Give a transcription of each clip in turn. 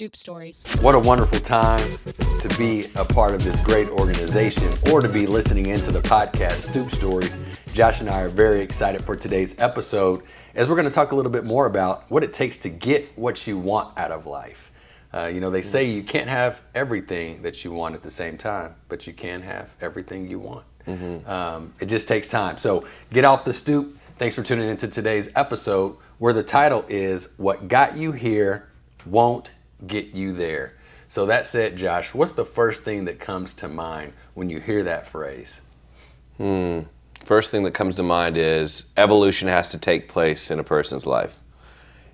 Stoop stories. What a wonderful time to be a part of this great organization or to be listening into the podcast Stoop Stories. Josh and I are very excited for today's episode as we're going to talk a little bit more about what it takes to get what you want out of life. They say you can't have everything that you want at the same time, but you can have everything you want. It just takes time. So get off the stoop. Thanks for tuning into today's episode where the title is What Got You Here Won't Get You There. So that said, Josh, what's the first thing that comes to mind when you hear that phrase? First thing that comes to mind is evolution has to take place in a person's life.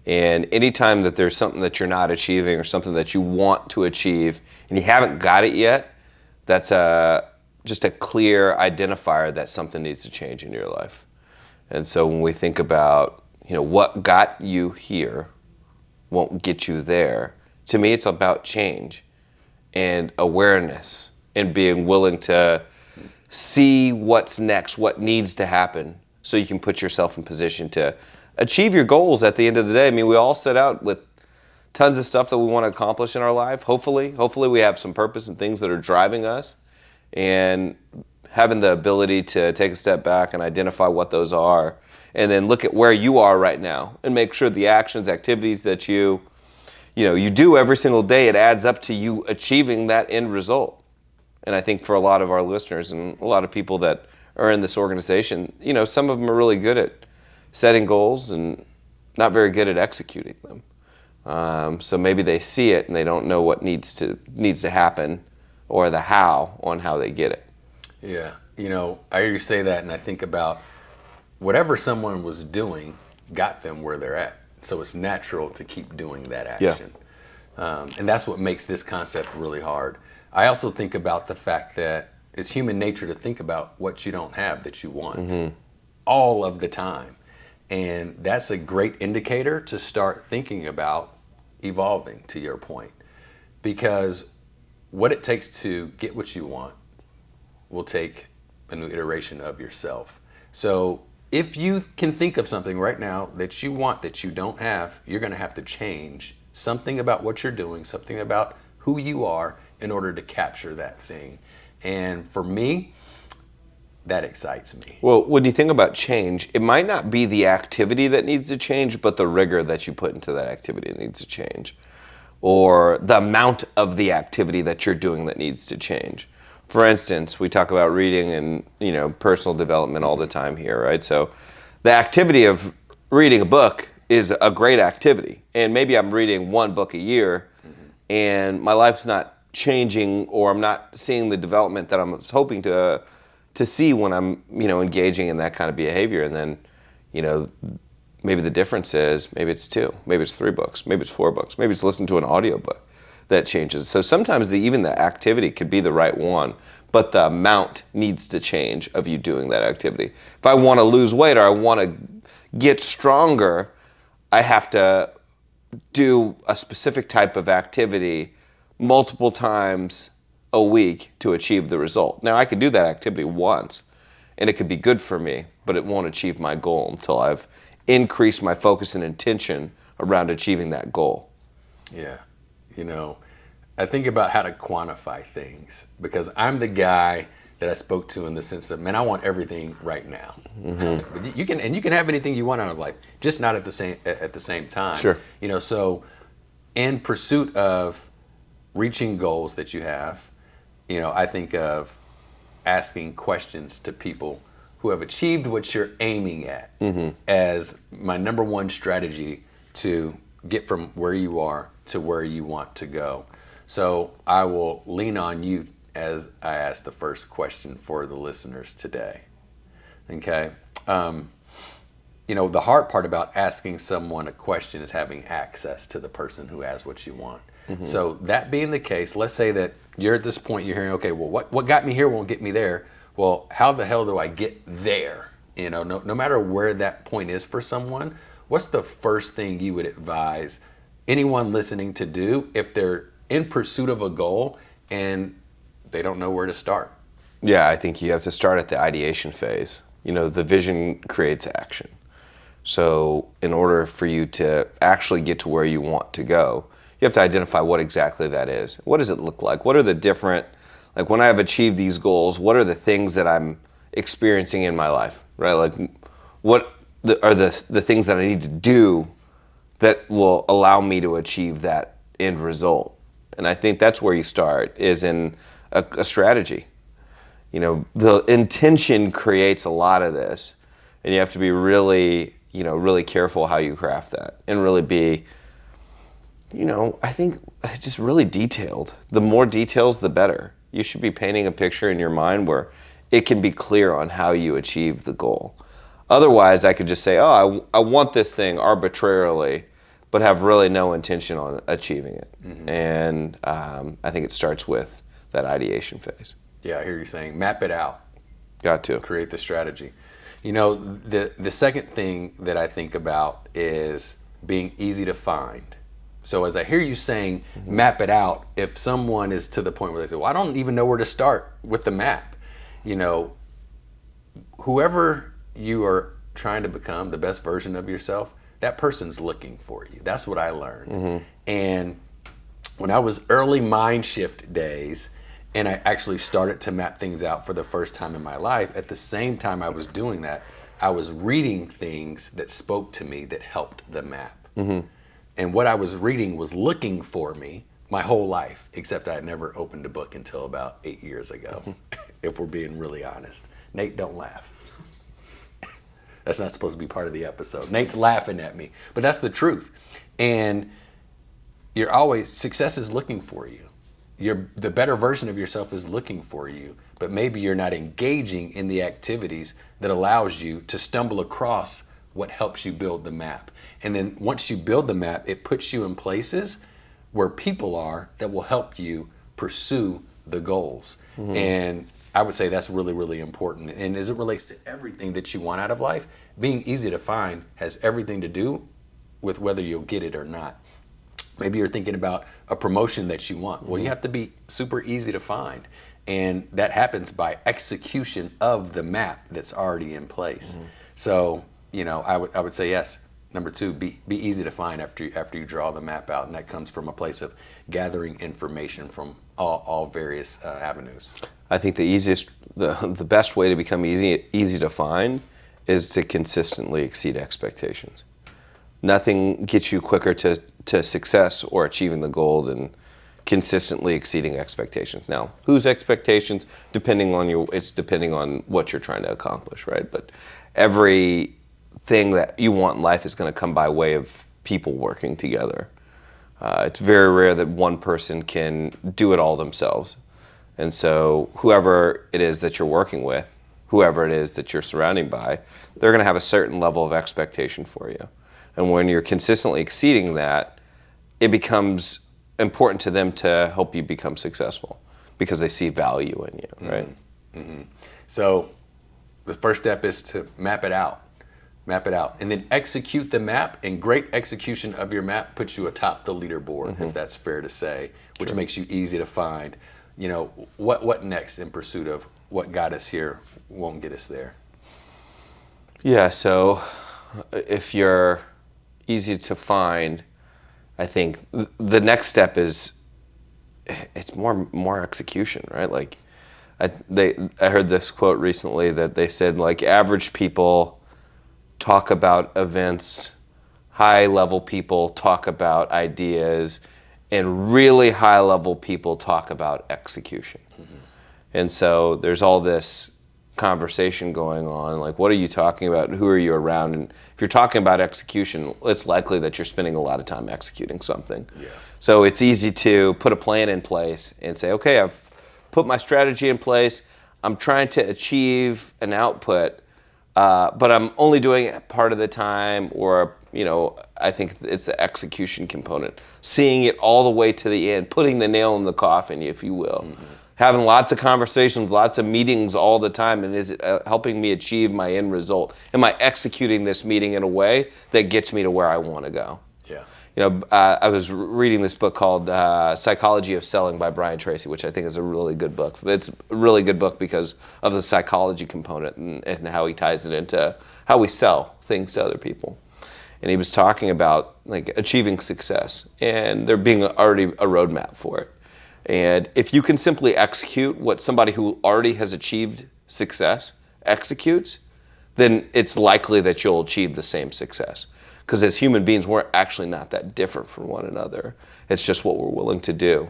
And anytime that there's something that you're not achieving or something that you want to achieve and you haven't got it yet, that's just a clear identifier that something needs to change in your life. And so when we think about, what got you here won't get you there, to me it's about change and awareness and being willing to see what's next, what needs to happen, so you can put yourself in position to achieve your goals at the end of the day. I mean, we all set out with tons of stuff that we want to accomplish in our life. Hopefully we have some purpose and things that are driving us, and having the ability to take a step back and identify what those are, and then look at where you are right now and make sure the actions, activities that you do every single day, it adds up to you achieving that end result. And I think for a lot of our listeners and a lot of people that are in this organization, some of them are really good at setting goals and not very good at executing them. So maybe they see it and they don't know what needs to happen or the how on how they get it. Yeah, I hear you say that and I think about whatever someone was doing got them where they're at. So it's natural to keep doing that action. Yeah. And that's what makes this concept really hard. I also think about the fact that it's human nature to think about what you don't have that you want all of the time. And that's a great indicator to start thinking about evolving, to your point. Because what it takes to get what you want will take a new iteration of yourself. So if you can think of something right now that you want that you don't have, you're going to have to change something about what you're doing, something about who you are in order to capture that thing. And for me, that excites me. Well, when you think about change, it might not be the activity that needs to change, but the rigor that you put into that activity needs to change. Or the amount of the activity that you're doing that needs to change. For instance, we talk about reading and personal development all the time here, right? So the activity of reading a book is a great activity. And maybe I'm reading one book a year and my life's not changing, or I'm not seeing the development that I was hoping to see when I'm engaging in that kind of behavior. And then maybe the difference is maybe it's 2, maybe it's 3 books, maybe it's 4 books, maybe it's listening to an audiobook that changes. So sometimes even the activity could be the right one, but the amount needs to change of you doing that activity. If I want to lose weight or I want to get stronger, I have to do a specific type of activity multiple times a week to achieve the result. Now I could do that activity once and it could be good for me, but it won't achieve my goal until I've increased my focus and intention around achieving that goal. Yeah. I think about how to quantify things because I'm the guy that I spoke to in the sense of, man, I want everything right now. But you can have anything you want out of life, just not at the same time. Sure. So in pursuit of reaching goals that you have, I think of asking questions to people who have achieved what you're aiming at as my number one strategy to get from where you are to where you want to go. So I will lean on you as I ask the first question for the listeners today. Okay. The hard part about asking someone a question is having access to the person who has what you want. So that being the case, let's say that you're at this point, you're hearing, okay, well, what got me here won't get me there. Well, how the hell do I get there? No matter where that point is for someone, what's the first thing you would advise anyone listening to do if they're in pursuit of a goal and they don't know where to start? Yeah, I think you have to start at the ideation phase. The vision creates action. So in order for you to actually get to where you want to go, you have to identify what exactly that is. What does it look like? What are the different, like when I have achieved these goals, what are the things that I'm experiencing in my life, right? Like what are the things that I need to do that will allow me to achieve that end result? And I think that's where you start, is in a strategy. You know, the intention creates a lot of this, and you have to be really, really careful how you craft that, and really be, I think just really detailed. The more details, the better. You should be painting a picture in your mind where it can be clear on how you achieve the goal. Otherwise, I could just say, oh, I want this thing arbitrarily, but have really no intention on achieving it. Mm-hmm. And I think it starts with that ideation phase. Yeah, I hear you saying, map it out. Got to. Create the strategy. The second thing that I think about is being easy to find. So as I hear you saying, mm-hmm. map it out, if someone is to the point where they say, well, I don't even know where to start with the map. Whoever you are trying to become, the best version of yourself, that person's looking for you. That's what I learned. Mm-hmm. And when I was early mind shift days, and I actually started to map things out for the first time in my life, at the same time I was doing that, I was reading things that spoke to me that helped the map. Mm-hmm. And what I was reading was looking for me my whole life, except I had never opened a book until about 8 years ago, if we're being really honest. Nate, don't laugh. That's not supposed to be part of the episode. Nate's laughing at me, but that's the truth. And success is looking for you. The better version of yourself is looking for you, but maybe you're not engaging in the activities that allows you to stumble across what helps you build the map. And then once you build the map, it puts you in places where people are that will help you pursue the goals. Mm-hmm. And I would say that's really, really important. And as it relates to everything that you want out of life, being easy to find has everything to do with whether you'll get it or not. Maybe you're thinking about a promotion that you want. Well, you have to be super easy to find. And that happens by execution of the map that's already in place. Mm-hmm. So, I would say yes. Number two, be easy to find after you draw the map out. And that comes from a place of gathering information from all various avenues. I think the best way to become easy to find is to consistently exceed expectations. Nothing gets you quicker to success or achieving the goal than consistently exceeding expectations. Now, whose expectations? Depending on what you're trying to accomplish, right? But everything that you want in life is going to come by way of people working together. It's very rare that one person can do it all themselves. And so whoever it is that you're working with, whoever it is that you're surrounded by, they're going to have a certain level of expectation for you. And when you're consistently exceeding that, it becomes important to them to help you become successful because they see value in you, right? Mm-hmm. Mm-hmm. So the first step is to map it out. Map it out. And then execute the map, and great execution of your map puts you atop the leaderboard, mm-hmm. if that's fair to say, which Sure. makes you easy to find. What next in pursuit of what got us here won't get us there? Yeah, so if you're easy to find, I think the next step is it's more execution, right? Like I heard this quote recently that they said, like, average people talk about events, high level people talk about ideas, and really high level people talk about execution. Mm-hmm. And so there's all this conversation going on, like, what are you talking about? Who are you around? And if you're talking about execution, it's likely that you're spending a lot of time executing something. Yeah. So it's easy to put a plan in place and say, okay, I've put my strategy in place. I'm trying to achieve an output, but I'm only doing it part of the time, or, I think it's the execution component. Seeing it all the way to the end, putting the nail in the coffin, if you will. Mm-hmm. Having lots of conversations, lots of meetings all the time, and is it helping me achieve my end result? Am I executing this meeting in a way that gets me to where I want to go? Yeah. I was reading this book called Psychology of Selling by Brian Tracy, which I think is a really good book. It's a really good book because of the psychology component and how he ties it into how we sell things to other people. and he was talking about like achieving success and there being already a roadmap for it. And if you can simply execute what somebody who already has achieved success executes, then it's likely that you'll achieve the same success. Because as human beings, we're actually not that different from one another. It's just what we're willing to do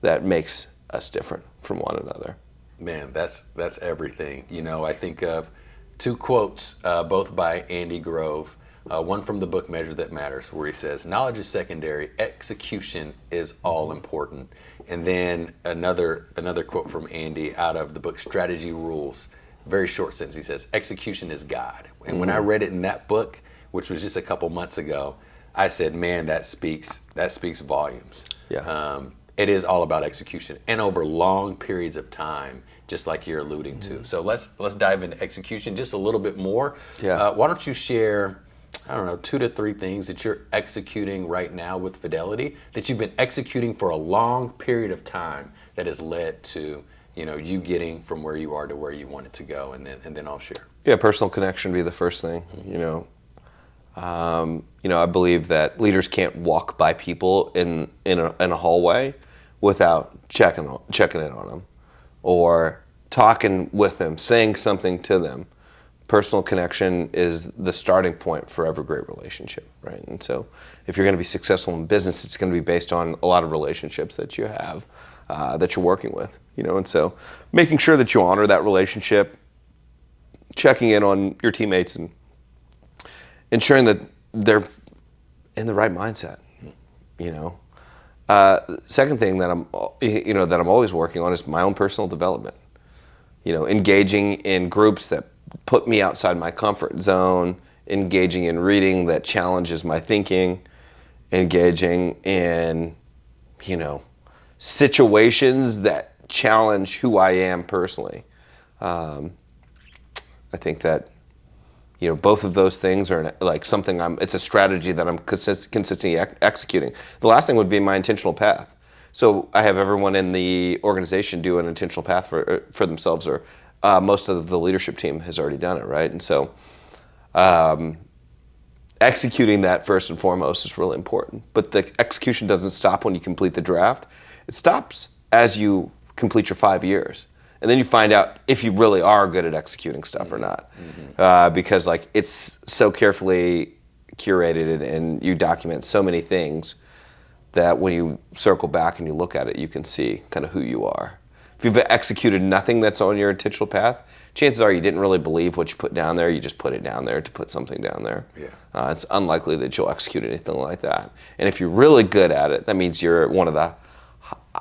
that makes us different from one another. Man, that's everything. You know, I think of two quotes, both by Andy Grove. One from the book Measure That Matters, where he says, "Knowledge is secondary, execution is all important." And then another quote from Andy out of the book Strategy Rules, very short sentence. He says, "Execution is God." And when I read it in that book, which was just a couple months ago, I said, "Man, that speaks volumes." Yeah. It is all about execution, and over long periods of time, just like you're alluding to. So let's dive into execution just a little bit more. Yeah. Why don't you share, I don't know, 2 to 3 things that you're executing right now with Fidelity that you've been executing for a long period of time that has led to, you know, you getting from where you are to where you want it to go, and then I'll share. Yeah, personal connection would be the first thing. I believe that leaders can't walk by people in a hallway without checking in on them, or talking with them, saying something to them. Personal connection is the starting point for every great relationship, right? And so, if you're going to be successful in business, it's going to be based on a lot of relationships that you have, that you're working with. And so, making sure that you honor that relationship, checking in on your teammates, and ensuring that they're in the right mindset. Second thing that I'm always working on is my own personal development. Engaging in groups that put me outside my comfort zone, engaging in reading that challenges my thinking, engaging in, situations that challenge who I am personally. I think that both of those things are like something it's a strategy that I'm consistently executing. The last thing would be my intentional path. So I have everyone in the organization do an intentional path for themselves, or most of the leadership team has already done it, right? And so executing that first and foremost is really important. But the execution doesn't stop when you complete the draft. It stops as you complete your 5 years. And then you find out if you really are good at executing stuff or not. Because it's so carefully curated and you document so many things that when you circle back and you look at it, you can see kind of who you are. If you've executed nothing that's on your intentional path, chances are you didn't really believe what you put down there. You just put it down there to put something down there. Yeah. It's unlikely that you'll execute anything like that. And if you're really good at it, that means you're one of the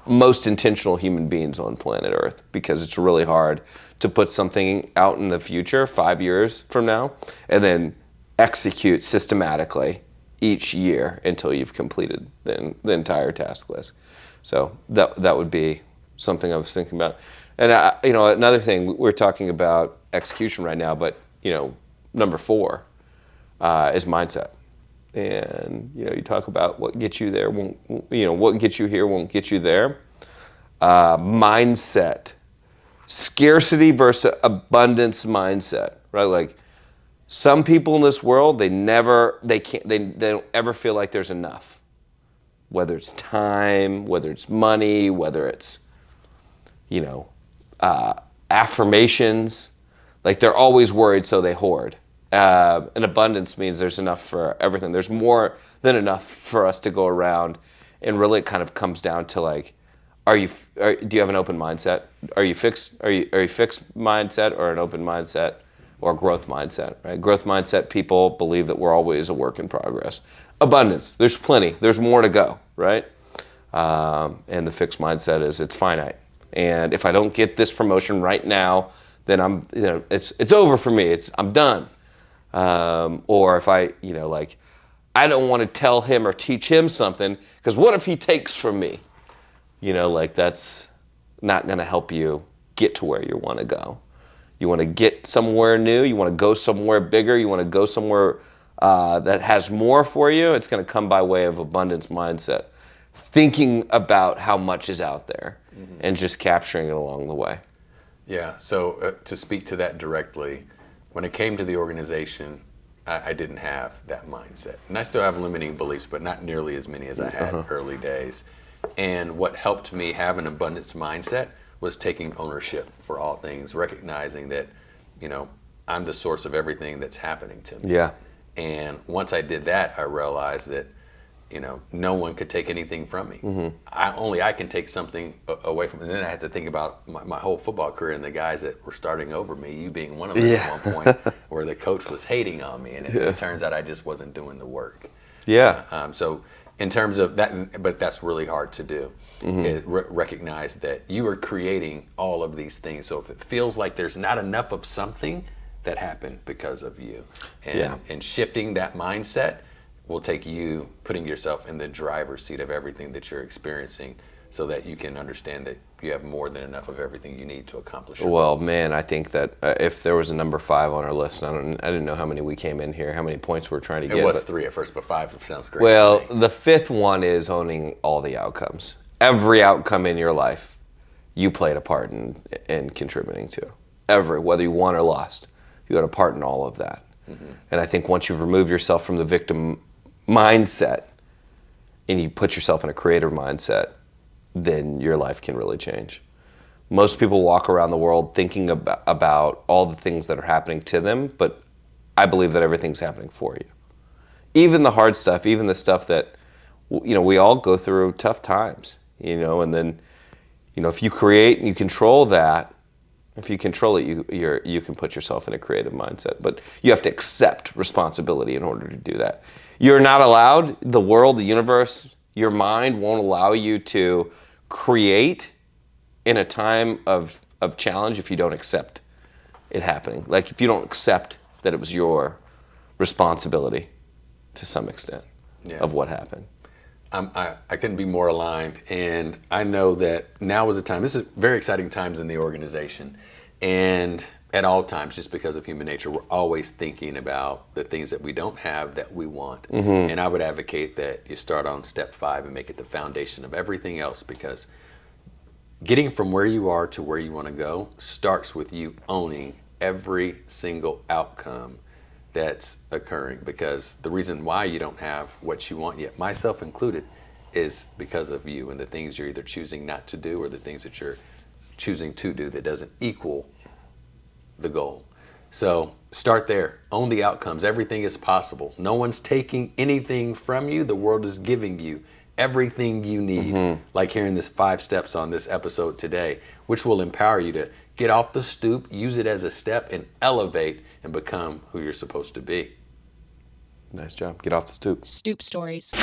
most intentional human beings on planet Earth, because it's really hard to put something out in the future 5 years from now and then execute systematically each year until you've completed the entire task list. So that would be something I was thinking about. And another thing, we're talking about execution right now, but number 4 is mindset. And you talk about what gets you there won't, what gets you here won't get you there. Mindset, scarcity versus abundance mindset, right? Like some people in this world, they don't ever feel like there's enough. Whether it's time, whether it's money, whether it's affirmations, like they're always worried, so they hoard. And abundance means there's enough for everything. There's more than enough for us to go around, and really it kind of comes down to like, do you have an open mindset? Are you fixed mindset, or an open mindset, or growth mindset? Right? Growth mindset people believe that we're always a work in progress. Abundance, there's plenty. There's more to go, right? And the fixed mindset is it's finite. And if I don't get this promotion right now, then it's over for me. I'm done. Or if I don't want to tell him or teach him something, because what if he takes from me? That's not going to help you get to where you want to go. You want to get somewhere new. You want to go somewhere bigger. You want to go somewhere that has more for you. It's going to come by way of abundance mindset. Thinking about how much is out there and just capturing it along the way. Yeah, so to speak to that directly, when it came to the organization, I didn't have that mindset. And I still have limiting beliefs, but not nearly as many as I had early days. And what helped me have an abundance mindset was taking ownership for all things, recognizing that, you know, I'm the source of everything that's happening to me. Yeah. And once I did that, I realized that, you know, no one could take anything from me. Only I can take something away from me. And then I had to think about my whole football career and the guys that were starting over me, you being one of them at one point, where the coach was hating on me. And it turns out I just wasn't doing the work. Yeah. So in terms of that, but that's really hard to do, is recognize that you are creating all of these things. So if it feels like there's not enough of something, that happened because of you. And shifting that mindset will take you putting yourself in the driver's seat of everything that you're experiencing, so that you can understand that you have more than enough of everything you need to accomplish your Well, goals. man, I think that if there was a number 5 on our list, and I didn't know how many we came in here, how many points we're trying to get. It was 3 at first, but 5 sounds great. Well, the 5th one is owning all the outcomes. Every outcome in your life, you played a part in contributing to. Every, whether you won or lost, you had a part in all of that. And I think once you've removed yourself from the victim mindset and you put yourself in a creator mindset, then your life can really change. Most people walk around the world thinking about all the things that are happening to them, but I believe that everything's happening for you. Even the hard stuff, even the stuff that, you know, we all go through tough times, you know, and then, you know, if you create and you control that, if you control it, you can put yourself in a creative mindset. But you have to accept responsibility in order to do that. You're not allowed, the world, the universe, your mind won't allow you to create in a time of challenge if you don't accept it happening. Like if you don't accept that it was your responsibility to some extent of what happened. I couldn't be more aligned, and I know that now is the time. This is very exciting times in the organization, and at all times, just because of human nature, we're always thinking about the things that we don't have that we want. And I would advocate that you start on step 5 and make it the foundation of everything else, because getting from where you are to where you want to go starts with you owning every single outcome that's occurring, because the reason why you don't have what you want yet, myself included, is because of you and the things you're either choosing not to do or the things that you're choosing to do that doesn't equal the goal. So start there, own the outcomes. Everything is possible. No one's taking anything from you. The world is giving you everything you need, like hearing this 5 steps on this episode today, which will empower you to get off the stoop, use it as a step, and elevate and become who you're supposed to be. Nice job. Get off the stoop. Stoop Stories.